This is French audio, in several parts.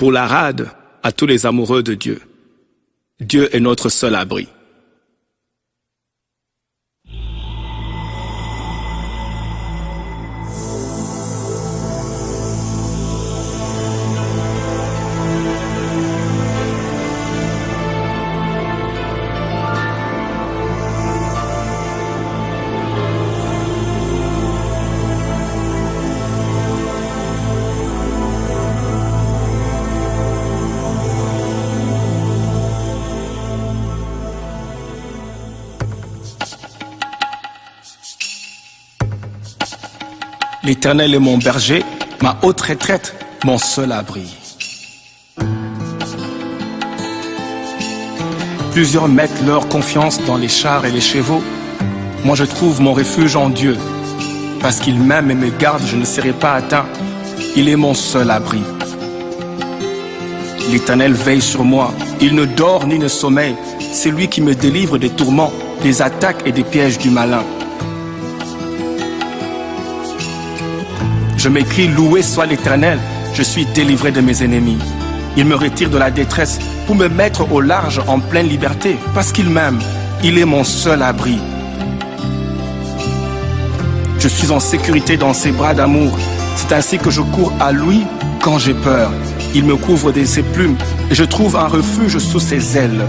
Pour la rade, à tous les amoureux de Dieu, Dieu est notre seul abri. L'Éternel est mon berger, ma haute retraite, mon seul abri. Plusieurs mettent leur confiance dans les chars et les chevaux. Moi je trouve mon refuge en Dieu. Parce qu'il m'aime et me garde, je ne serai pas atteint. Il est mon seul abri. L'Éternel veille sur moi. Il ne dort ni ne sommeille. C'est lui qui me délivre des tourments, des attaques et des pièges du malin. Je m'écris, loué soit l'Éternel, je suis délivré de mes ennemis. Il me retire de la détresse pour me mettre au large en pleine liberté. Parce qu'il m'aime, il est mon seul abri. Je suis en sécurité dans ses bras d'amour. C'est ainsi que je cours à lui quand j'ai peur. Il me couvre de ses plumes et je trouve un refuge sous ses ailes.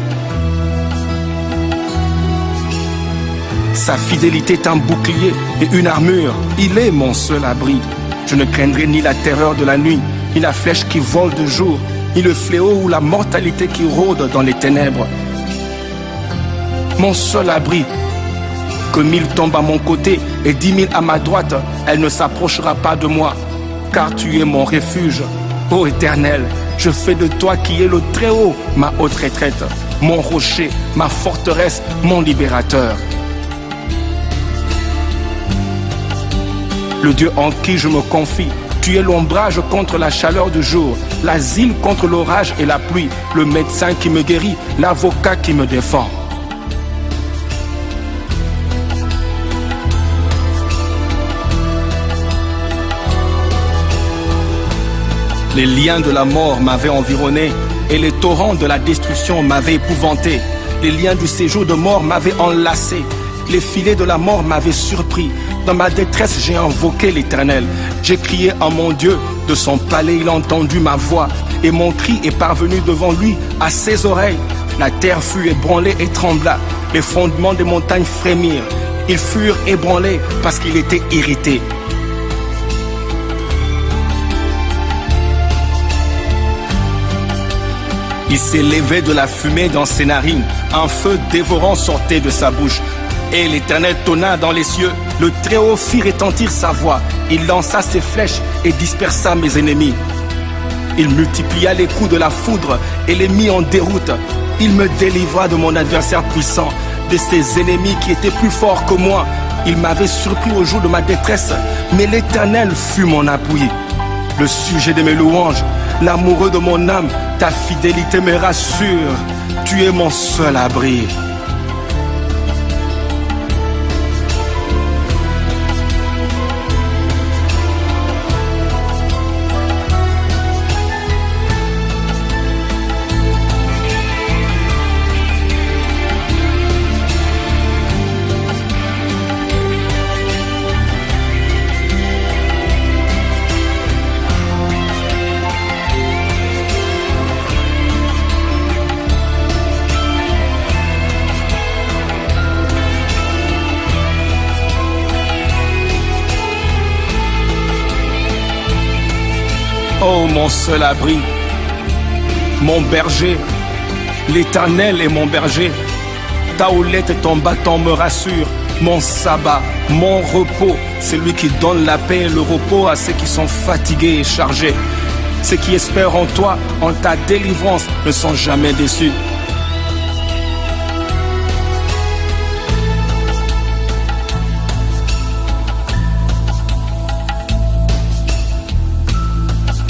Sa fidélité est un bouclier et une armure. Il est mon seul abri. Je ne craindrai ni la terreur de la nuit, ni la flèche qui vole de jour, ni le fléau ou la mortalité qui rôde dans les ténèbres. Mon seul abri, que 1000 tombent à mon côté et 10 000 à ma droite, elle ne s'approchera pas de moi, car tu es mon refuge. Ô Éternel, je fais de toi qui es le Très-Haut, ma haute retraite, mon rocher, ma forteresse, mon libérateur. Le Dieu en qui je me confie, tu es l'ombrage contre la chaleur du jour, l'asile contre l'orage et la pluie, le médecin qui me guérit, l'avocat qui me défend. Les liens de la mort m'avaient environné et les torrents de la destruction m'avaient épouvanté. Les liens du séjour de mort m'avaient enlacé. Les filets de la mort m'avaient surpris. Dans ma détresse, j'ai invoqué l'Éternel. J'ai crié à mon Dieu. De son palais, il a entendu ma voix. Et mon cri est parvenu devant lui, à ses oreilles. La terre fut ébranlée et trembla. Les fondements des montagnes frémirent. Ils furent ébranlés parce qu'il était irrité. Il s'est levé de la fumée dans ses narines. Un feu dévorant sortait de sa bouche. Et l'Éternel tonna dans les cieux. Le Très-Haut fit retentir sa voix. Il lança ses flèches et dispersa mes ennemis. Il multiplia les coups de la foudre et les mit en déroute. Il me délivra de mon adversaire puissant, de ses ennemis qui étaient plus forts que moi. Il m'avait surpris au jour de ma détresse, mais l'Éternel fut mon appui. Le sujet de mes louanges, l'amoureux de mon âme, ta fidélité me rassure. Tu es mon seul abri. Oh mon seul abri, mon berger, l'Éternel est mon berger. Ta houlette et ton bâton me rassurent. Mon sabbat, mon repos, c'est lui qui donne la paix et le repos à ceux qui sont fatigués et chargés. Ceux qui espèrent en toi, en ta délivrance, ne sont jamais déçus.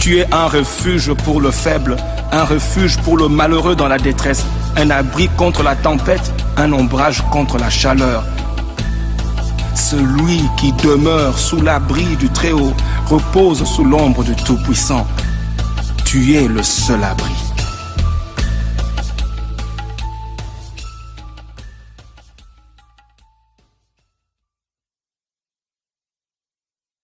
Tu es un refuge pour le faible, un refuge pour le malheureux dans la détresse, un abri contre la tempête, un ombrage contre la chaleur. Celui qui demeure sous l'abri du Très-Haut repose sous l'ombre du Tout-Puissant. Tu es le seul abri.